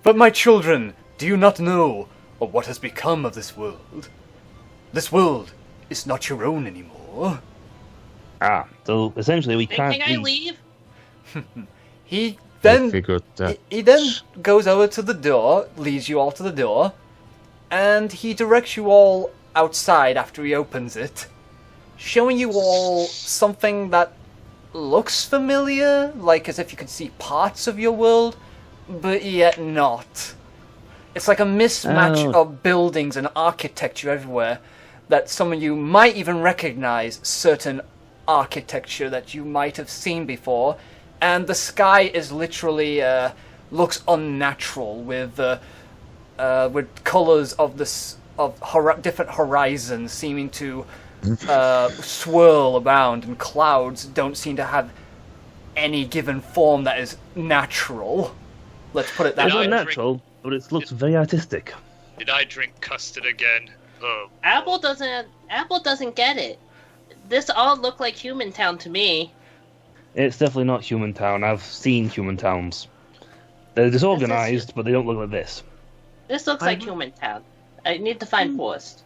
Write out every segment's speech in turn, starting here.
But my children, do you not know of what has become of this world? This world is not your own anymore. Ah, so essentially we can't Can I leave? He then figured that. he then goes over to the door, leads you all to the door, and he directs you all outside after he opens it, showing you all something that looks familiar, like as if you could see parts of your world, but yet not. It's like a mismatch of buildings and architecture everywhere, that some of you might even recognize certain architecture that you might have seen before, and the sky is literally looks unnatural with colors of different horizons seeming to swirl around, and clouds don't seem to have any given form that is natural. Let's put it that way. It's not natural, but it looks very artistic. Did I drink custard again? Oh. Apple doesn't get it. This all looked like Human Town to me. It's definitely not Human Town. I've seen Human Towns. They're disorganized, but they don't look like this. This looks like Human Town. I need to find Forrest.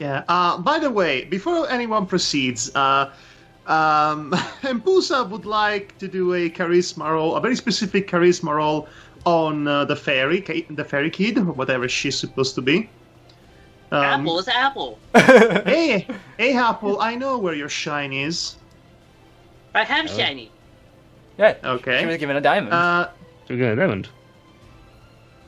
Yeah. By the way, before anyone proceeds, Mpusa would like to do a charisma roll, a very specific charisma roll on the fairy kid, or whatever she's supposed to be. Apple is Apple. Hey, Apple, I know where your shine is. I have shiny. Yeah. Okay. She was given a diamond. We're going to diamond.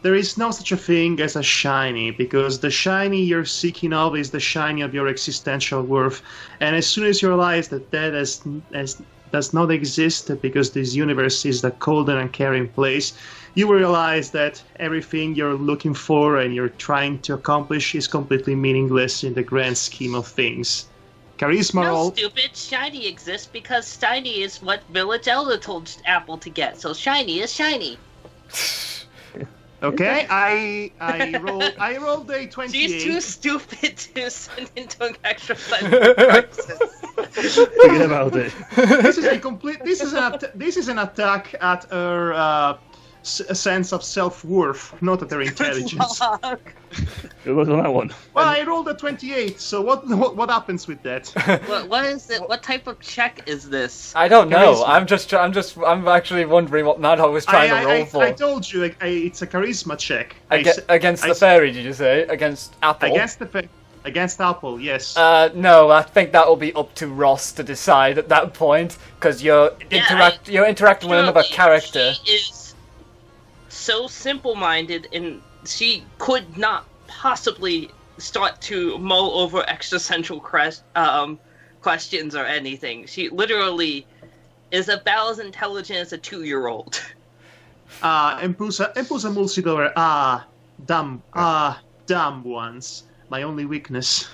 There is no such a thing as a shiny, because the shiny you're seeking of is the shiny of your existential worth. And as soon as you realize that does not exist, because this universe is a cold and uncaring place, you will realize that everything you're looking for and you're trying to accomplish is completely meaningless in the grand scheme of things. Charisma No, roll. stupid. Shiny exists because shiny is what Village Elder told Apple to get. So shiny is shiny. Okay, I rolled a 28. She's too stupid to send into an exercise crisis. Forget about it. This is an attack at her sense of self-worth, not at her intelligence. Good luck on that one. Well, I rolled a 28, so what happens with that? What is it? What type of check is this? I don't know. I'm actually wondering what Nadal was trying to roll for. I told you, it's a charisma check. Against the fairy, did you say? Against Apple? Against Apple, yes. No, I think that will be up to Ross to decide at that point, because you're interacting with another character. She is so simple-minded, and she could not possibly start to mull over existential questions or anything. She literally is about as intelligent as a 2-year-old. Mpusa mulls it over. Damn ones. My only weakness.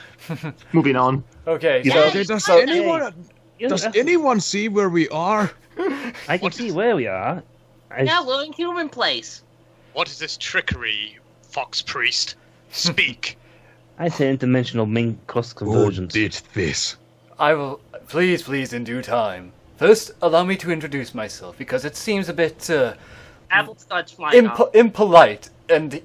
Moving on. Okay, Does anyone see where we are? I can see where we are. Yeah, we're in Human Place. What is this trickery, Fox Priest? Speak. I say interdimensional main cost convergence. Who did this? I will. Please, in due time. First, allow me to introduce myself, because it seems a bit, Apple starts flying off. impolite. And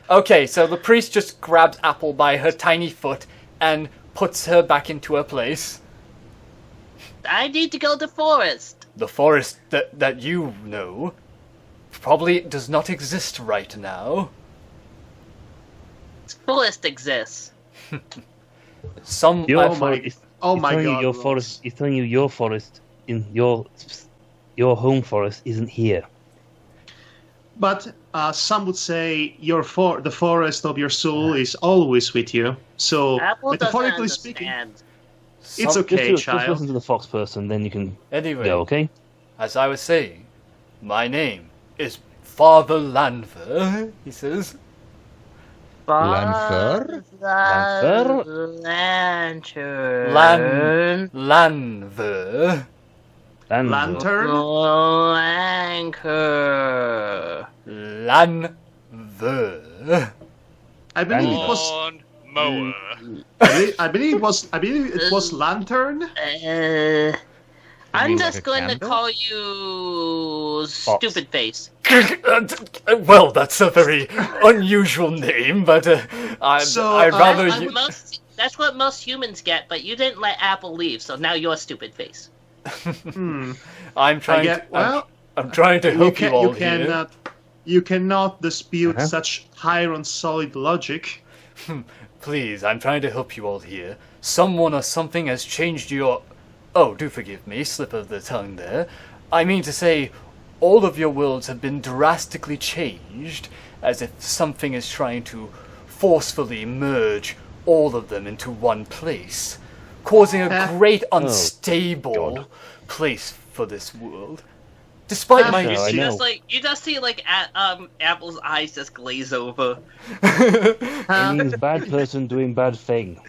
okay, so the priest just grabs Apple by her tiny foot and puts her back into her place. I need to go to Forest. The forest that you know probably does not exist right now. Forest exists. Some Your forest Oh He's my telling you god. your Ross. forest. He's telling you your forest in your home forest isn't here. But some would say the forest of your soul is always with you. So, Apple doesn't metaphorically speaking, understand. it's Some- okay, Just child. listen to the fox person, then you can Anyway, go. Okay. as I was saying, my name is Father Lanver, he says. Lanfer? Lanfer? Lantern. Lanver. Lantern? Anchor. Lanver. I believe it was. Lawn mower. I believe it was lantern. I'm mean just like a going to candle? call you Stupid Face. Well, that's a very unusual name, but I'd rather I you. would- That's what most humans get, but you didn't let Apple leave, so now you're Stupid Face. I'm trying. I'm trying to help you all here. You cannot dispute Uh-huh. such iron solid logic. Please, I'm trying to help you all here. Someone or something has changed your. Oh, do forgive me, slip of the tongue there. I mean to say, all of your worlds have been drastically changed, as if something is trying to forcefully merge all of them into one place, causing a great unstable God. place for this world. Despite my. I know. You just see Apple's eyes just glaze over. It means bad person doing bad thing.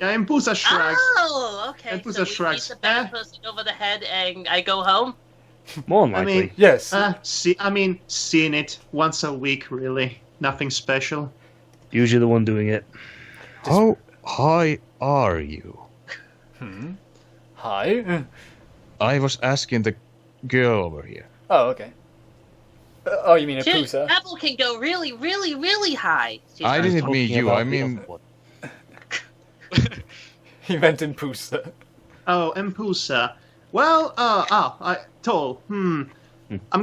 Yeah, Impusa shrugs. Oh, okay. And puts so a we shrugs. beat the bad person over the head, and I go home. More than I likely. mean, Yes. seeing it once a week, really. Nothing special. Usually the one doing it. How high are you? Hi. I was asking the girl over here. Oh, okay. Oh, you mean a Shit, Pusa? Apple can go really, really, really high. I didn't Talking mean you, about I the mean- other one. He meant in Pusa. Oh, Impusa. Well, tall. I'm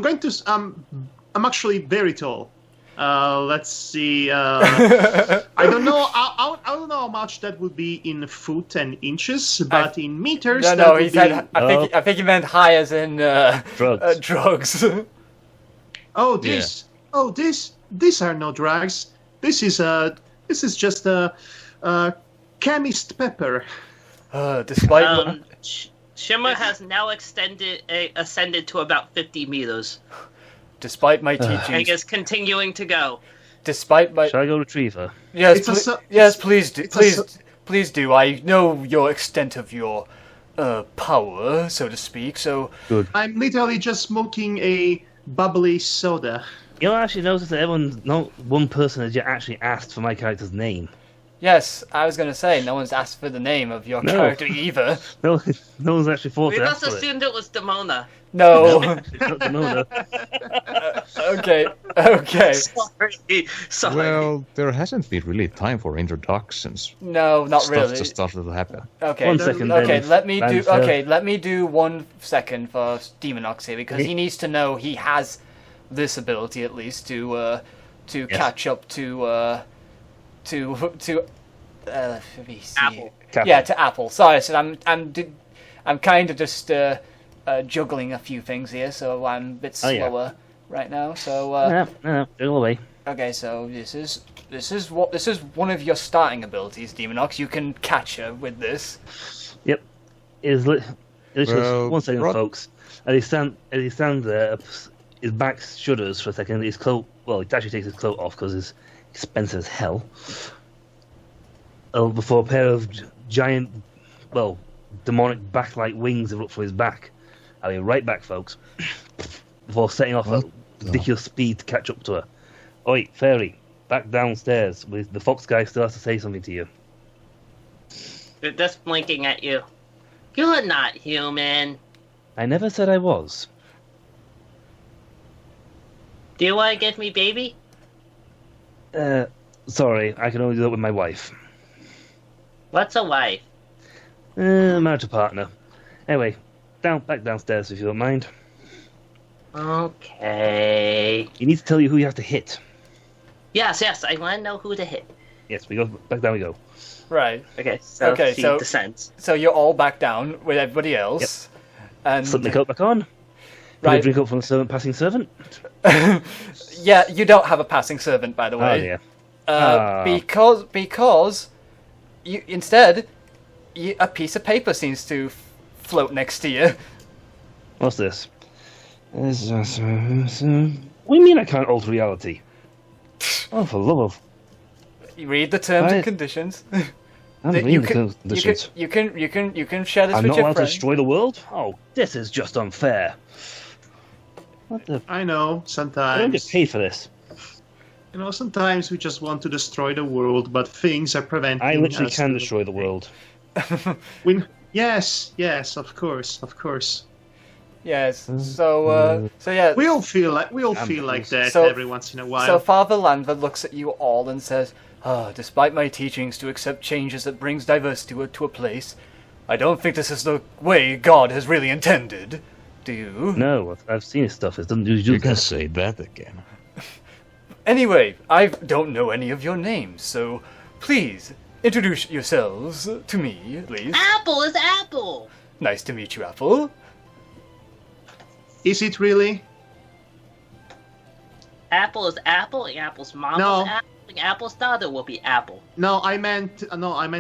going to. I'm actually very tall. Let's see. I don't know. I don't know how much that would be in foot and inches, but in meters. No, that no, would he said. be... I think he meant high as in Drugs. drugs. Oh, these are no drugs. This is just a chemist pepper. Despite Shimmer has now ascended to about 50 meters. despite my And teachings, is continuing to go. despite my Shall I go retrieve her? yes, It's a su- yes, please do, it's a please, su- please do. I know your extent of your power, so to speak. So I'm literally just smoking a bubbly soda. You know, I actually noticed that not one person has yet actually asked for my character's name. yes, I was gonna say no one's asked for the name of your No. character either. No, no one's actually thought We to just ask for it. assumed it was Demona. No. Not the Mona. Okay. Okay. Sorry. Well, there hasn't been really time for introductions. No, not Stuff really. just started to happen. Okay. One second, Okay, then. let me do. Lancer. Okay, let me do 1 second for Demonox here because he needs to know he has this ability at least to catch up to let me see. Apple. Yeah, to Apple. Sorry, so I'm kind of just juggling a few things here, so I'm a bit Oh, yeah. slower right now. So No, go away. okay, so this is one of your starting abilities, Demonox. You can catch her with this. Yep. Literally, Well, 1 second, Rod- folks. As he stands there, his back shudders for a second. His cloak, well, he actually takes his cloak off because it's expensive as hell. Before a pair of giant, well, demonic back-like wings erupt from his back. I'll be right back, folks. Before setting off at ridiculous speed to catch up to her. Oi, fairy, back downstairs. The fox guy still has to say something to you. They're just blinking at you. You're not human. I never said I was. Do you want to give me baby? Sorry, I can only do that with my wife. What's a wife? Marital partner. Anyway, back downstairs if you don't mind. Okay. He needs to tell you who you have to hit. Yes, I want to know who to hit. Yes, we go back down. We go. Right. Okay, so Okay, she so- descends. So you're all back down with everybody else. And Slip the coat back on. Put a right. drink up from the passing servant. Yeah, you don't have a passing servant, by the Oh way. dear. Because you instead a piece of paper seems to float next to you. What's this? What do you mean I can't alter reality? Oh, for love of... You read the terms Right. and conditions. I'm You reading the can- terms and conditions. You can share this I'm with not your allowed to friend. destroy the world? Oh, this is just unfair. What the... I know, I don't get sometimes. paid for this. Sometimes we just want to destroy the world, but things are preventing I literally us can to- destroy the world. Yes, of course. Yes. So yeah. We all feel like that So- every once in a while. So Father Lanver looks at you all and says, despite my teachings to accept changes that brings diversity to a place, I don't think this is the way God has really intended. Do you? No, I've seen his stuff. It doesn't do You can that. say that again. Anyway, I don't know any of your names, so please introduce yourselves to me, at least. Apple is Apple! Nice to meet you, Apple. Is it really? Apple is Apple, and Apple's mom No. is Apple, and Apple's daughter will be Apple. No, I meant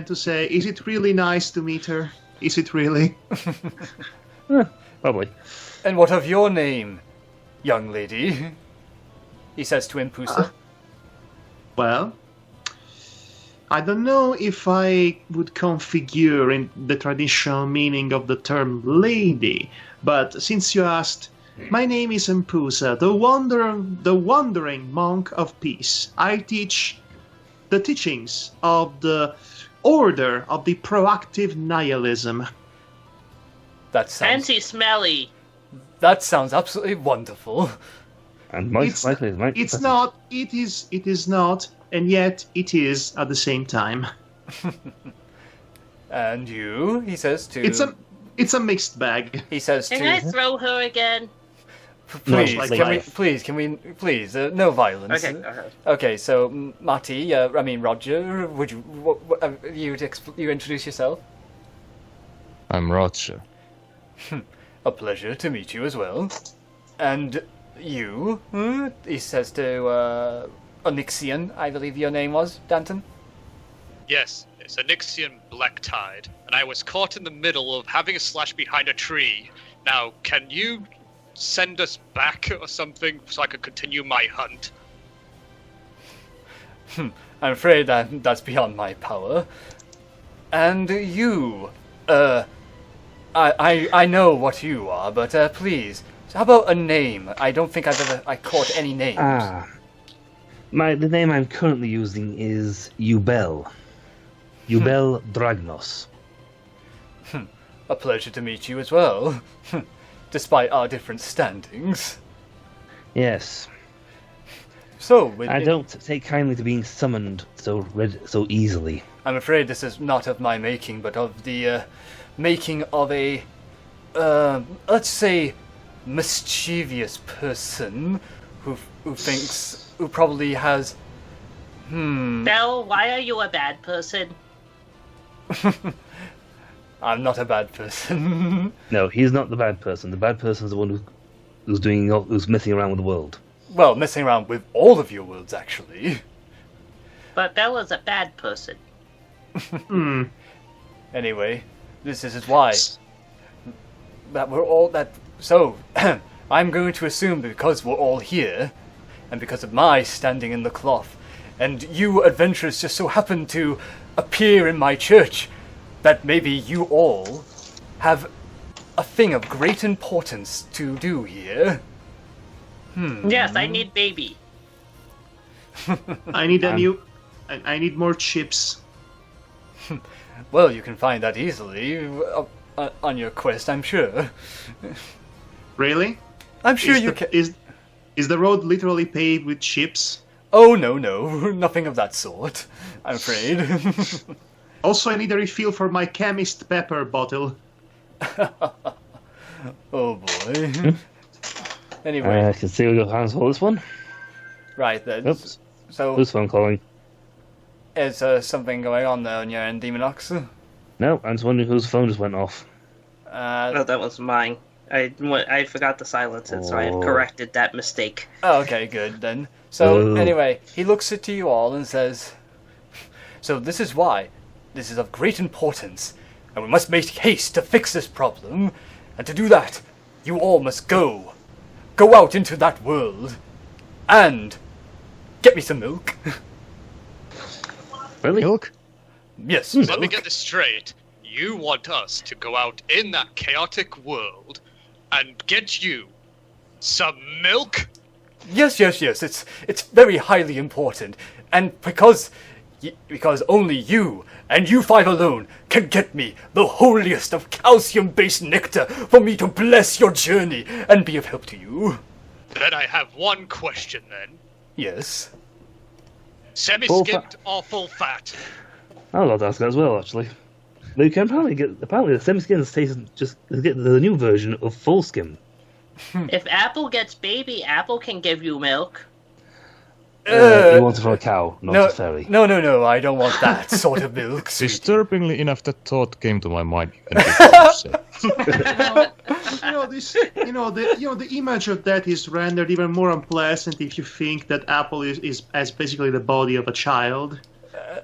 to say, is it really nice to meet her? Is it really? Probably. And what of your name, young lady? He says to Impusa. Well, I don't know if I would configure in the traditional meaning of the term lady, but since you asked, my name is Impusa, the wandering monk of peace. I teach the teachings of the order of the proactive nihilism. That sounds Fancy smelly. absolutely wonderful. And most It's- likely it might be It's better. not, it is not, and yet it is at the same time. And you, he says to It's a mixed bag. he says Can to I throw her again? please, like can we please no violence. Okay, okay. Okay, so Marty, Roger, would you you introduce yourself? I'm Roger. A pleasure to meet you as well. And you, he says to Onyxian, I believe your name was, Danton. Yes, it's a Nixian black tide, and I was caught in the middle of having a slash behind a tree. Now, can you send us back or something so I can continue my hunt? I'm afraid that's beyond my power. And you, I know what you are, but please, how about a name? I don't think I caught any names. The name I'm currently using is Ubel. Ubel Dragnos. A pleasure to meet you as well, despite our different standings. Yes. So, I don't take kindly to being summoned so easily. I'm afraid this is not of my making, but of the making of a, let's say, mischievous person who probably has. Belle, why are you a bad person? I'm not a bad person. No, he's not the bad person. The bad person is the one who's messing around with the world. Well, messing around with all of your worlds, actually. But Bella's a bad person. Anyway, this is why that we're all that. So, I'm going to assume that because we're all here, and because of my standing in the cloth, and you adventurers just so happen to appear in my church, that maybe you all have a thing of great importance to do here. Yes, I need baby. I need more chips. Well, you can find that easily on your quest, I'm sure. Really? I'm sure is you the, can. Is the road literally paved with chips? Oh, no, nothing of that sort, I'm afraid. Also, I need a refill for my chemist pepper bottle. Oh boy. Anyway, I can see we got hands hold this one. right then. Oops. So, Who's phone calling? Is something going on there on your end, Demonox? No, I'm just wondering whose phone just went off. No, that was mine. I forgot to silence it, so I have Oh. corrected that mistake. Oh, okay, good then. So, Oh. anyway, he looks at you all and says, "So this is why. This is of great importance, and we must make haste to fix this problem. And to do that, you all must go. Go out into that world. And get me some milk." Really? Milk? Yes, Let me milk. get this straight. You want us to go out in that chaotic world and get you some milk? Yes. It's very highly important, and because only you and you five alone can get me the holiest of calcium-based nectar for me to bless your journey and be of help to you. Then I have one question then. Yes. Semi-skimmed or full fat? I'd love to ask that as well, actually. But you can apparently the semi-skins taste just get the new version of full skim. If Apple gets baby, Apple can give you milk. You want it from a cow, not a fairy. No, I don't want that sort of milk. Sweet. Disturbingly enough, that thought came to my mind even before you said. The image of that is rendered even more unpleasant if you think that Apple is basically the body of a child.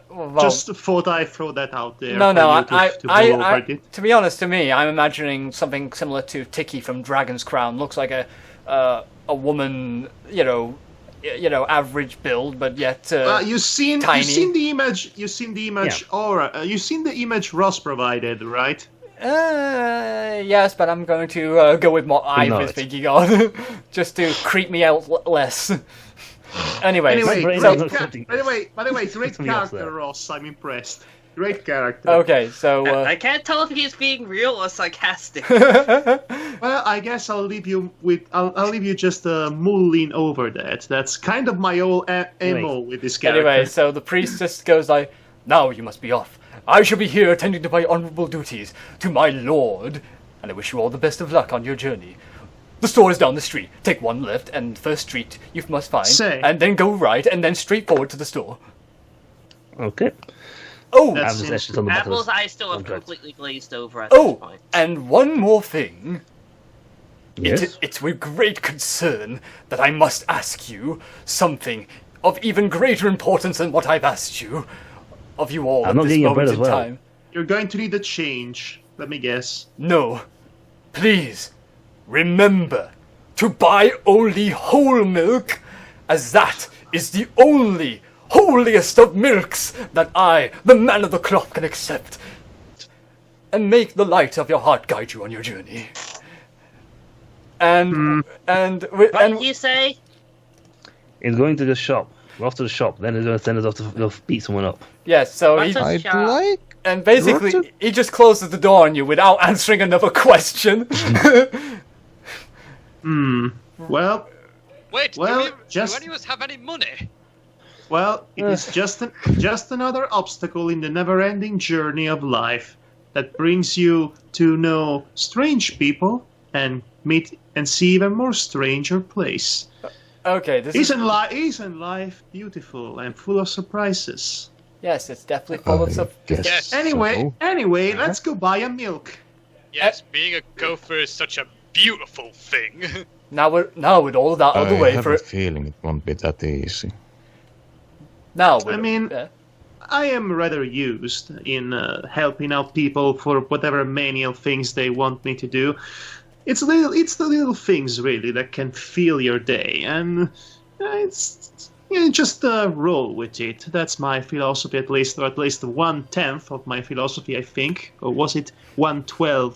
Well, Just thought I'd throw that out there. no, for you to go over it. to be honest, to me, I'm imagining something similar to Tiki from Dragon's Crown. Looks like a woman, average build, but yet You've seen tiny. the image. You've seen the image. Aura. You've seen the image Ross provided, right? Yes, but I'm going to go with what I was not. thinking on, just to creep me out less. Anyway, brain so, is not accepting by the way, great Something else character, there. Ross. I'm impressed. Great character. okay, so I can't tell if he's being real or sarcastic. Well, I guess I'll leave you with. I'll leave you just mulling over that. That's kind of my old MO with this character. anyway, so the priest just goes like, "Now you must be off. I shall be here attending to my honorable duties to my lord, and I wish you all the best of luck on your journey. The store is down the street. Take one left, and first street you must find, Say. and then go right, and then straight forward to the store." Okay. Oh, That's- I'm just etched on the back of Apple's the- eyes still have contract. completely glazed over at this oh, point. and one more thing. Yes. It's with great concern that I must ask you something of even greater importance than what I've asked you of you all I'm at not this getting your moment bread in as well. time. You're going to need a change. Let me guess. No, please remember to buy only whole milk, as that is the only holiest of milks that I, the man of the cloth, can accept. And make the light of your heart guide you on your journey. And What did you say? He's going to the shop. We're off to the shop. Then he's going to send us off to go beat someone up. yes, so What's he, a I'd shop? like. and basically Roger? he just closes the door on you without answering another question. Well, Wait, Well, do just- any of us have any money? it is just another obstacle in the never-ending journey of life that brings you to know strange people and meet and see even more stranger place. Okay, this is Isn't life beautiful and full of surprises? yes, it's definitely full of stuff. Guess Yes. Anyway, let's go buy a milk. Yes, being a gopher is such a beautiful thing. Now with all that out of the I way have for a feeling it won't be that easy. now. I mean, I am rather used in helping out people for whatever menial things they want me to do. It's the little things really that can fill your day, and just roll with it. That's my philosophy, at least 1/10 of my philosophy, I think, or was it 1/12?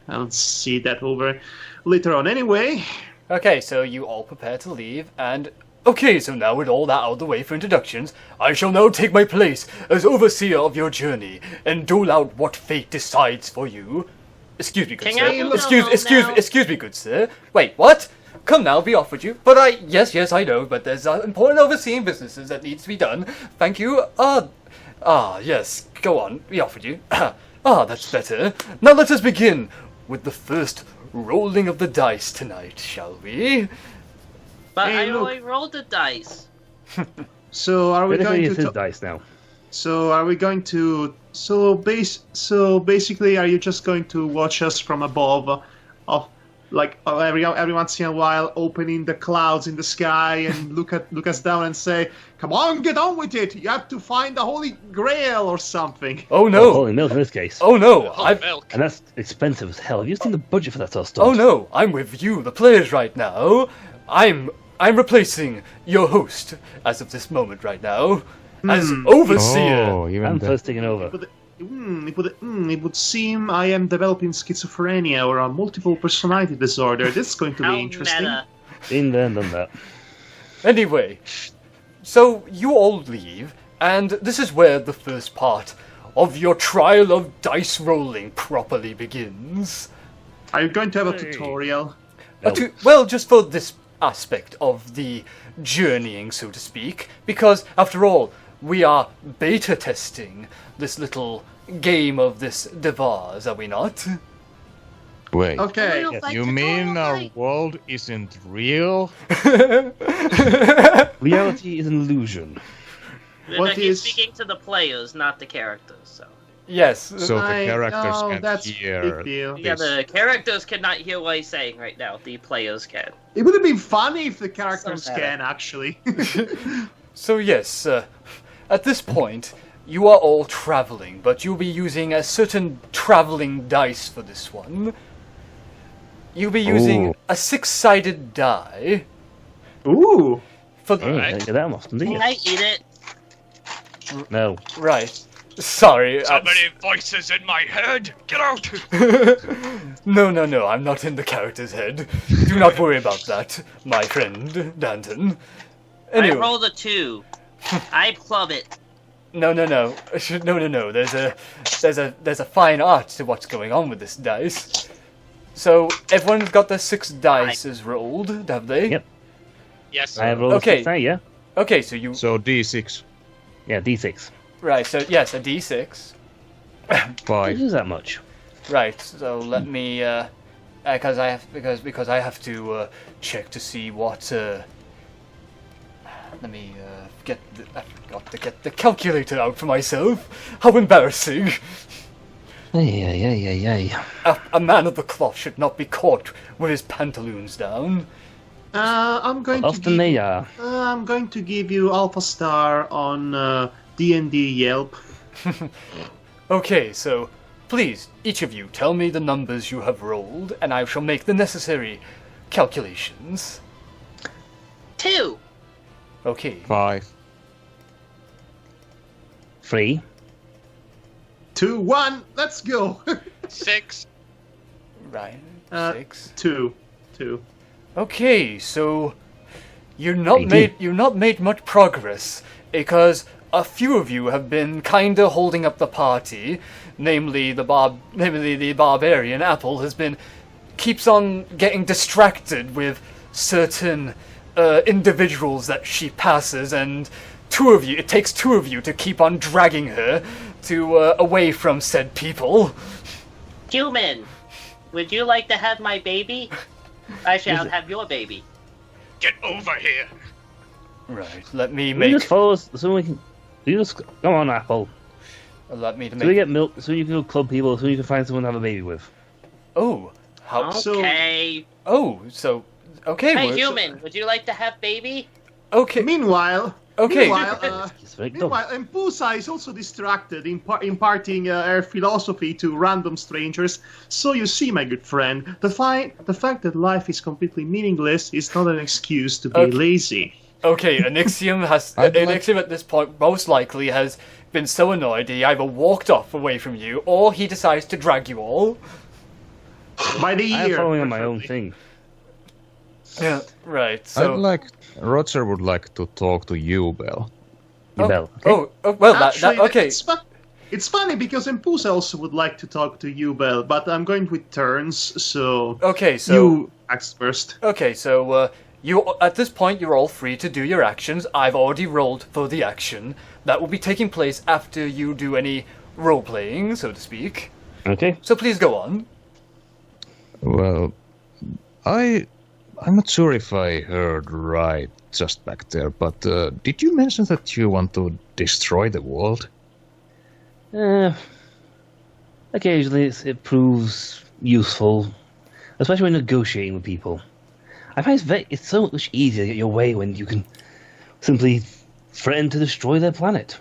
I'll see that over later on. Anyway, Okay, so you all prepare to leave, and okay, so now with all that out of the way for introductions, I shall now take my place as overseer of your journey and dole out what fate decides for you. Excuse me, good King sir. Apple, Excuse me, good sir. Wait, what? Come now, be off with you. But yes, I know, but there's important overseeing businesses that needs to be done. Thank you. Yes, go on, be off with you. That's better. Now let us begin with the first rolling of the dice tonight, shall we? But Hey, I look. only rolled the dice. So are we Technically, going it's to? his dice now. So are we going to? So basically, are you just going to watch us from above, every once in a while, opening the clouds in the sky and look us down and say, "Come on, get on with it! You have to find the Holy Grail or something." Oh Well, no! holy milk in this case. Oh no! Whole I've milk. And that's expensive as hell. Have you seen the budget for that sort of stuff? Oh no! I'm with you, the players, right now. I'm replacing your host as of this moment right now, as overseer. Oh, even I'm that. first taking over. It would seem I am developing schizophrenia or a multiple personality disorder. This is going to How be interesting. meta. Been there and done that. Anyway, so you all leave, and this is where the first part of your trial of dice rolling properly begins. Are you going to have a tutorial? No. Well, just for this aspect of the journeying, so to speak, because after all, we are beta testing this little game of this device, are we not? Wait. Okay. You mean our world isn't real? Reality is an illusion. What He's is- speaking to the players, not the characters. So Yes. So the characters oh, can't that's hear big deal. yeah, this. the characters cannot hear what he's saying right now. The players can. It would have been funny if the characters So meta. can, actually. So yes, at this point, you are all traveling, but you'll be using a certain traveling dice for this one. You'll be using Ooh. a 6-sided die Ooh. for Oh, you don't get that often, do you? Can I eat it? No. right. Sorry. So many voices in my head. Get out! No, I'm not in the character's head. Do not worry about that, my friend Danton. I Anyway, rolled a 2. I club it. no. There's a fine art to what's going on with this dice. So everyone's got their 6 dice rolled, have they? Yep. Yes. I have rolled Okay. a 6 now, yeah? Okay, so you So D6. Yeah, D6. right. So yes, a d6. Don't 5. use that much. Right. So let me, because I have to check to see what. Let me I forgot to get the calculator out for myself. How embarrassing! Ay. A man of the cloth should not be caught with his pantaloons down. I'm going to Often give, they are. I'm going to give you Alpha Star on D&D Yelp. Okay, so please, each of you, tell me the numbers you have rolled, and I shall make the necessary calculations. 2. Okay. 5. 3. 2, 1, let's go. 6. Right. Uh, 6. 2. Okay, so you're not 18. made much progress because a few of you have been kinda holding up the party. Namely, the barbarian Apple keeps on getting distracted with certain individuals that she passes, and it takes 2 of you to keep on dragging her to away from said people. Human, would you like to have my baby? Actually, I'll have your baby. Get over here. Right. Let me We make. just follow us so we can. You just come on, Apple. Let me to So we make. get milk. So you can go club people. So you can find someone to have a baby with. Oh. How? So- Okay. Oh. So. Okay. Hey, we're- human, would you like to have baby? Okay. Meanwhile, Okay. It's very dumb. Empusa is also distracted, imparting her philosophy to random strangers. So you see, my good friend, the fact that life is completely meaningless is not an excuse to be Okay. lazy. Okay, Anixium Anixium at this point most likely has been so annoyed he either walked off away from you or he decides to drag you all. By the I'm year. following on my own preferably. thing. Yeah, right. So Roger would like to talk to you, Bell. You bell. Okay? well, Actually, okay. It's funny because Empusa also would like to talk to you, Bell, but I'm going with turns, so Okay, so you ask first. okay, so you at this point you're all free to do your actions. I've already rolled for the action that will be taking place after you do any role playing, so to speak. Okay. So please go on. Well, I'm not sure if I heard right. just back there, but did you mention that you want to destroy the world? Occasionally it proves useful, especially when negotiating with people. I find it's so much easier to get your way when you can simply threaten to destroy their planet.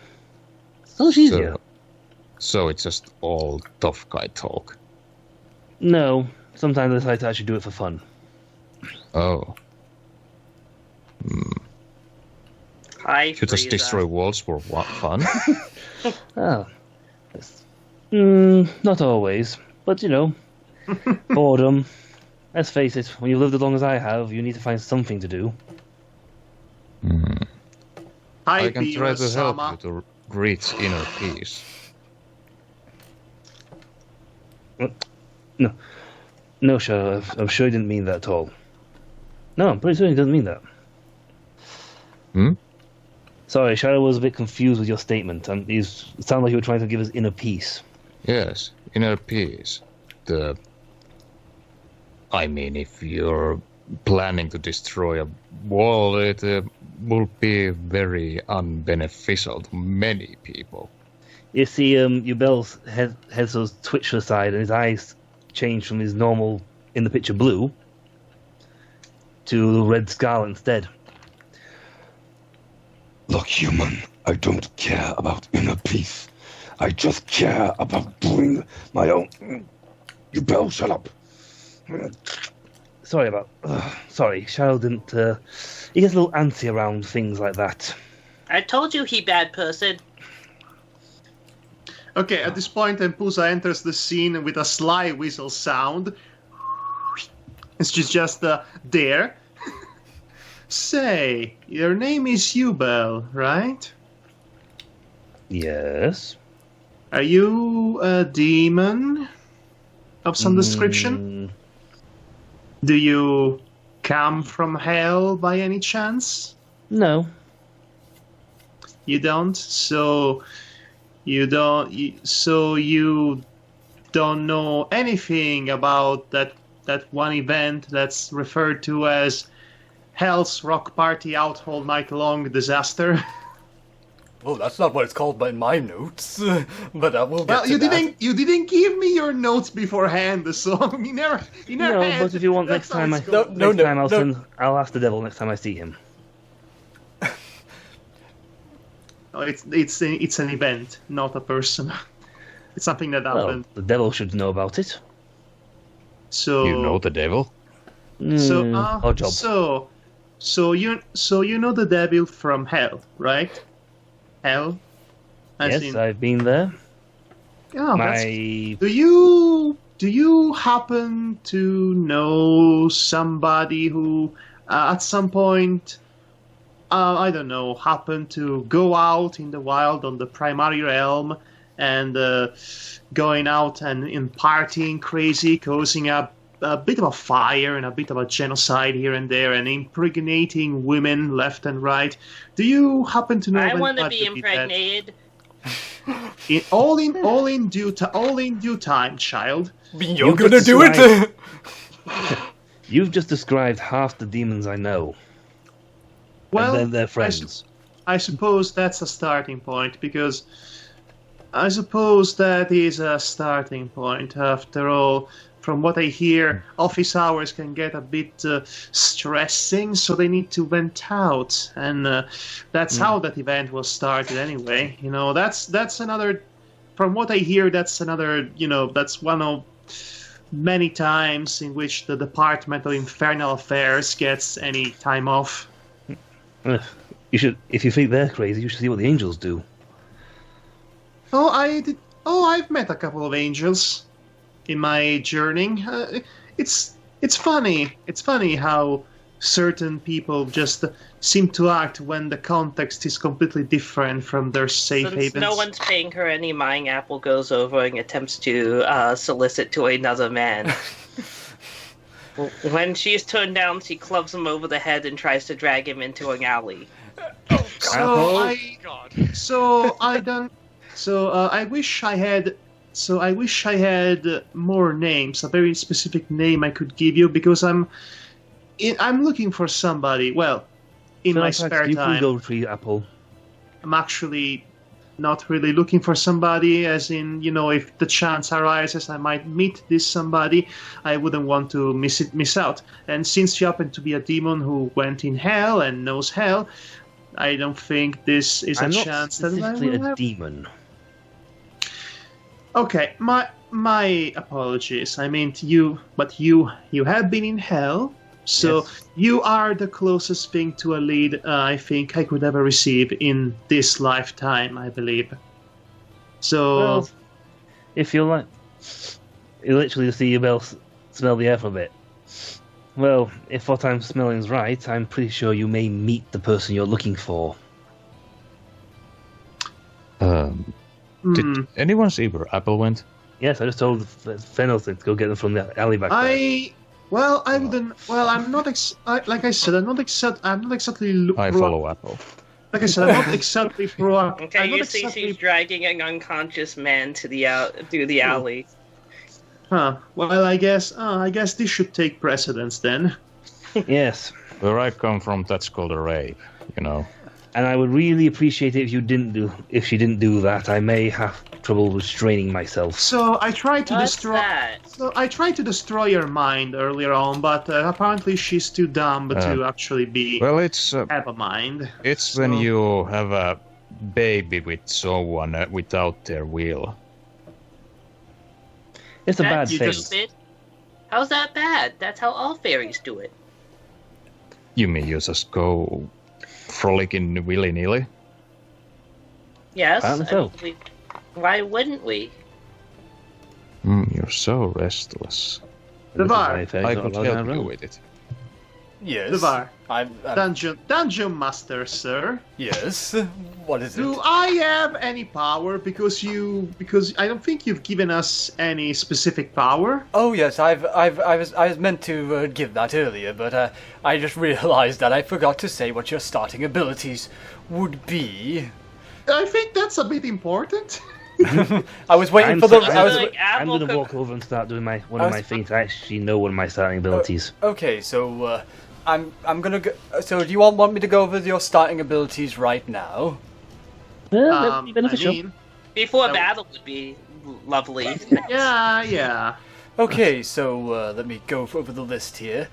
So much easier. So it's just all tough guy talk. No, sometimes I decide to actually do it for fun. Oh. Hi, You just Frieza. destroy worlds for what fun? Oh. Not always, but boredom. Let's face it, when you've lived as long as I have, you need to find something to do. I can try to help Sama. you to reach inner peace. No, sure, I'm sure he didn't mean that at all. No, I'm pretty sure he doesn't mean that. Sorry, Shadow was a bit confused with your statement. It sounded like you were trying to give us inner peace. Yes, inner peace. I mean, if you're planning to destroy a wall, it will be very unbeneficial to many people. You see, Yubel's head sort of twitched to the side, and his eyes changed from his normal, in the picture, blue, to red scarlet instead. Look, human, I don't care about inner peace. I just care about doing my own... You Bell, shut up. Sorry, Shadow didn't... he gets a little antsy around things like that. I told you he bad person. Okay, at this point, Empusa enters the scene with a sly whistle sound. It's just there. Say, your name is Yubel, right? Yes. Are you a demon of some description? Do you come from hell by any chance? No. You don't? So you don't know anything about that one event that's referred to as Hell's Rock Party Out All Night Long Disaster? Well, that's not what it's called by my notes, but I will get Well, to you that. didn't give me your notes beforehand, so you never. No, had- but if you want that's next time, how it's going. I'll ask the devil next time I see him. Oh, it's an event, not a person. It's something that Well, happened. the devil should know about it. So You know the devil? Odd job. So you know the devil from hell, right? Hell. Yes, I've been there. Oh, My do you happen to know somebody who at some point I don't know, happened to go out in the wild on the primary realm and going out and partying crazy, causing a bit of a fire and a bit of a genocide here and there, and impregnating women left and right. Do you happen to know? I when want to that be would that? impregnated. All in due time, child. You're You gonna just do it! You've just described half the demons I know. Well, and then their friends. I suppose that's a starting point, because I suppose that is a starting point. After all, from what I hear, office hours can get a bit stressing, so they need to vent out, and that's how that event was started anyway. You know, that's another. From what I hear, that's another. You know, that's one of many times in which the Department of Infernal Affairs gets any time off. You should, if you think they're crazy, you should see what the angels do. Oh, I've met a couple of angels in my journeying. It's funny. It's funny how certain people just seem to act when the context is completely different from their safe Since havens. no one's paying her any mind, Apple goes over and attempts to solicit to another man. When she's turned down, she clubs him over the head and tries to drag him into an alley. I wish I had more names, a very specific name I could give you, because I'm looking for somebody. Well, in my Fellow spare Pax, you can time. go retrieve Apple. I'm actually not really looking for somebody, as in, if the chance arises I might meet this somebody, I wouldn't want to miss out. And since you happen to be a demon who went in hell and knows hell, I don't think this is I'm a not chance that I specifically will a have. demon. Okay, my apologies. I meant you, but you have been in hell, so Yes. you are the closest thing to a lead I think I could ever receive in this lifetime, I believe. So, Well, if you like, you literally see your bell smell the air for a bit. Well, if what I'm smelling is right, I'm pretty sure you may meet the person you're looking for. Did anyone see where Apple went? Yes, I just told Fennel to go get them from the alley back there. I wouldn't. Well, I'm not. Like I said, I'm not exactly. I follow Apple. Like I said, I'm not exactly pro. Okay, I'm you not see exactly. she's dragging an unconscious man to through the alley. Huh. Well, I guess this should take precedence then. Yes, Where I come from, that's called a rape. and I would really appreciate it if she didn't do that. I may have trouble restraining myself. So I tried to What's destroy. that? So I tried to destroy her mind earlier on, but apparently she's too dumb to actually Well, it's have a mind. it's when you have a baby with someone without their will. It's a bad That's thing. stupid. How's that bad? That's how all fairies do it. You mean you just go frolicking willy-nilly? Yes. Apparently so. Why wouldn't we? You're so restless. The bar. I could help you with it. Yes. Devar. I'm Dungeon master, sir. yes. What is Do it? I have any power? Because I don't think you've given us any specific power. Oh yes, I was meant to give that earlier, but I just realized that I forgot to say what your starting abilities would be. I think that's a bit important. I was waiting I'm for the. sorry. I was. Like I'm Apple going to could- walk over and start doing one I of was- my feats. I actually know one of my starting abilities. Okay, so I'm gonna go. So do you all want me to go over your starting abilities right now? Well, that would be beneficial. I mean, Before No. battle would be lovely. yeah. Okay, so let me go over the list here.